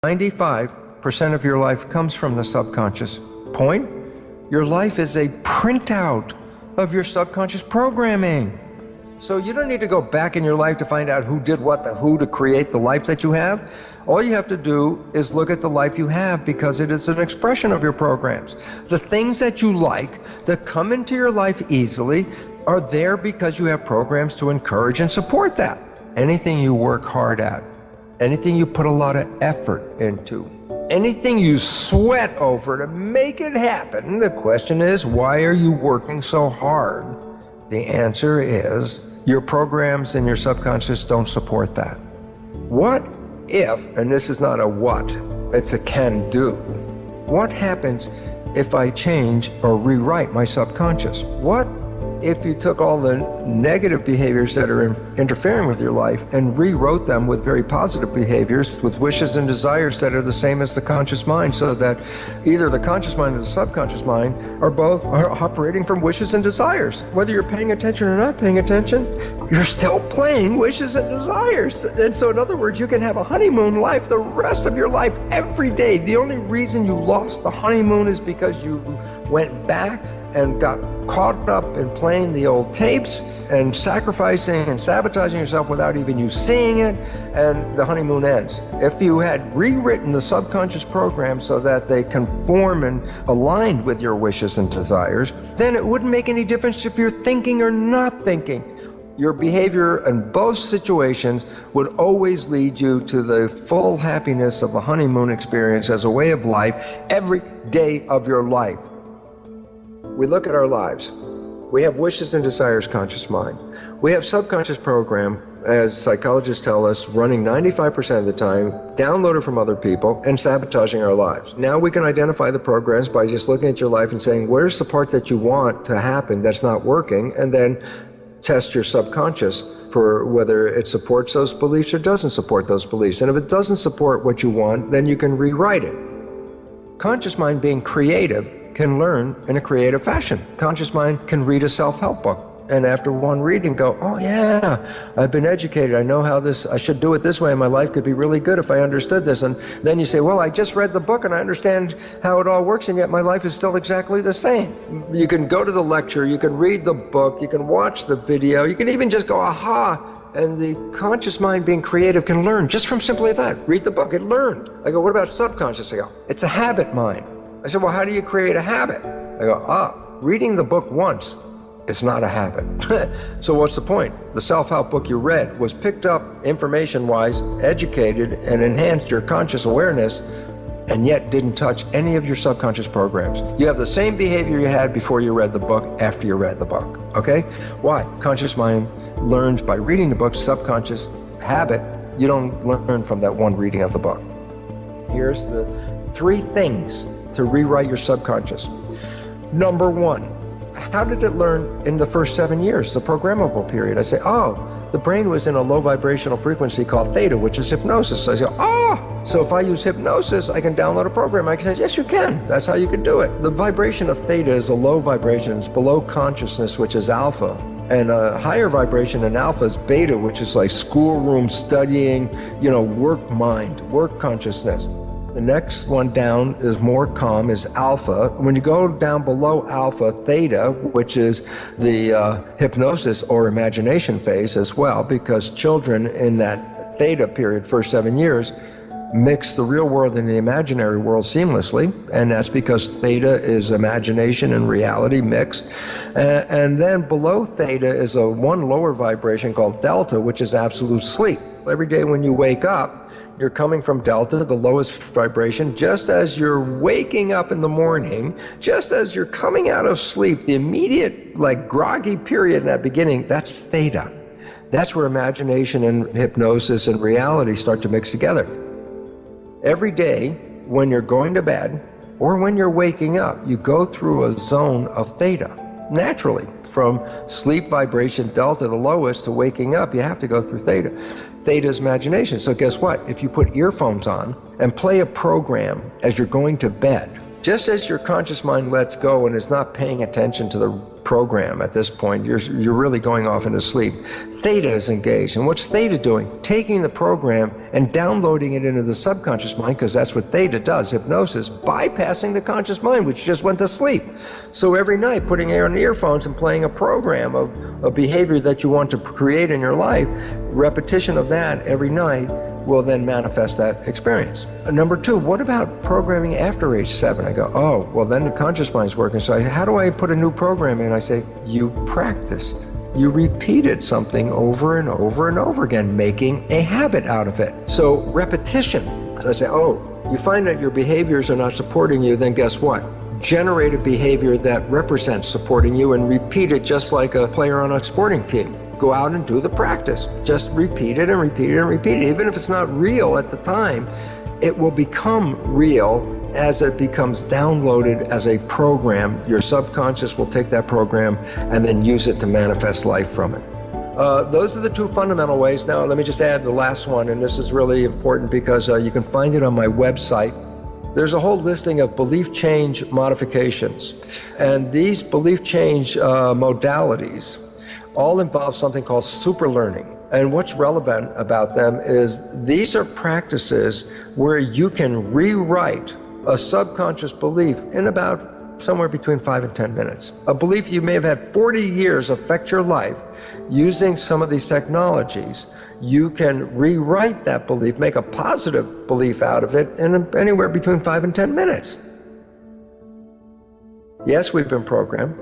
95% of your life comes from the subconscious. Point? Your life is a printout of your subconscious programming. So you don't need to go back in your life to find out who did what to who to create the life that you have. All you have to do is look at the life you have, because it is an expression of your programs. The things that you like that come into your life easily are there because you have programs to encourage and support that. Anything you work hard at, anything you put a lot of effort into, anything you sweat over to make it happen, the question is, why are you working so hard? The answer is, your programs in your subconscious don't support that. What if, and this is not a what, it's a can do. What happens if I change or rewrite my subconscious? What if you took all the negative behaviors that are interfering with your life and rewrote them with very positive behaviors, with wishes and desires that are the same as the conscious mind, so that either the conscious mind or the subconscious mind are both operating from wishes and desires? Whether you're paying attention or not paying attention, you're still playing wishes and desires. And so in other words, you can have a honeymoon life the rest of your life every day. The only reason you lost the honeymoon is because you went back and got caught up in playing the old tapes and sacrificing and sabotaging yourself without even you seeing it, and the honeymoon ends. If you had rewritten the subconscious program so that they conform and aligned with your wishes and desires, then it wouldn't make any difference if you're thinking or not thinking. Your behavior in both situations would always lead you to the full happiness of the honeymoon experience as a way of life every day of your life. We look at our lives. We have wishes and desires, conscious mind. We have subconscious program, as psychologists tell us, running 95% of the time, downloaded from other people and sabotaging our lives. Now we can identify the programs by just looking at your life and saying, where's the part that you want to happen that's not working? And then test your subconscious for whether it supports those beliefs or doesn't support those beliefs. And if it doesn't support what you want, then you can rewrite it. Conscious mind, being creative, can learn in a creative fashion. Conscious mind can read a self-help book, and after one reading go, oh yeah, I've been educated, I know how this, I should do it this way, and my life could be really good if I understood this. And then you say, well, I just read the book and I understand how it all works, and yet my life is still exactly the same. You can go to the lecture, you can read the book, you can watch the video, you can even just go, aha. And the conscious mind, being creative, can learn just from simply that. Read the book, it learned. I go, what about subconscious? I go, it's a habit mind. I said, well, how do you create a habit? I go, reading the book once is not a habit. So what's the point? The self-help book you read was picked up information-wise, educated, and enhanced your conscious awareness, and yet didn't touch any of your subconscious programs. You have the same behavior you had before you read the book, after you read the book, okay? Why? Conscious mind learns by reading the book. Subconscious habit, you don't learn from that one reading of the book. Here's the 3 things to rewrite your subconscious. Number 1, how did it learn in the first 7 years, the programmable period? I say, the brain was in a low vibrational frequency called theta, which is hypnosis. I say, so if I use hypnosis, I can download a program. I can say, yes, you can. That's how you can do it. The vibration of theta is a low vibration. It's below consciousness, which is alpha. And a higher vibration in alpha is beta, which is like schoolroom studying, work mind, work consciousness. The next one down is more calm, is alpha. When you go down below alpha, theta, which is the hypnosis or imagination phase as well, because children in that theta period, first 7 years, mix the real world and the imaginary world seamlessly, and that's because theta is imagination and reality mixed. And then below theta is a one lower vibration called delta, which is absolute sleep. Every day when you wake up, you're coming from delta, the lowest vibration. Just as you're waking up in the morning, just as you're coming out of sleep, the immediate groggy period in that beginning, that's theta. That's where imagination and hypnosis and reality start to mix together. Every day when you're going to bed or when you're waking up, you go through a zone of theta. Naturally, from sleep vibration delta, the lowest, to waking up, you have to go through theta. Theta is imagination. So guess what? If you put earphones on and play a program as you're going to bed, just as your conscious mind lets go and is not paying attention to the program at this point. You're really going off into sleep. Theta is engaged. And what's theta doing? Taking the program and downloading it into the subconscious mind, because that's what theta does, hypnosis, bypassing the conscious mind, which just went to sleep. So every night, putting on earphones and playing a program of a behavior that you want to create in your life, repetition of that every night will then manifest that experience. Number two, what about programming after age 7? I go, oh, well, then the conscious mind's working. So how do I put a new program in? I say, you practiced. You repeated something over and over and over again, making a habit out of it. So repetition. I say, oh, you find that your behaviors are not supporting you, then guess what? Generate a behavior that represents supporting you and repeat it just like a player on a sporting team. Go out and do the practice. Just repeat it and repeat it and repeat it. Even if it's not real at the time, it will become real as it becomes downloaded as a program. Your subconscious will take that program and then use it to manifest life from it. Those are the two fundamental ways. Now, let me just add the last one, and this is really important because you can find it on my website. There's a whole listing of belief change modifications, and these belief change modalities all involve something called super learning. And what's relevant about them is these are practices where you can rewrite a subconscious belief in about somewhere between 5 and 10 minutes. A belief you may have had 40 years affect your life. Using some of these technologies, you can rewrite that belief, make a positive belief out of it in anywhere between 5 and 10 minutes. Yes, we've been programmed.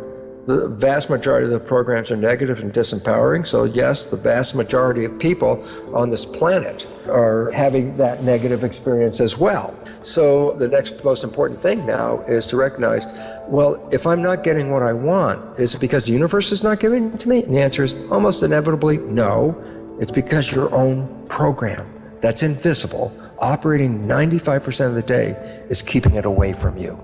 The vast majority of the programs are negative and disempowering. So yes, the vast majority of people on this planet are having that negative experience as well. So the next most important thing now is to recognize, well, if I'm not getting what I want, is it because the universe is not giving it to me? And the answer is almost inevitably no. It's because your own program that's invisible, operating 95% of the day, is keeping it away from you.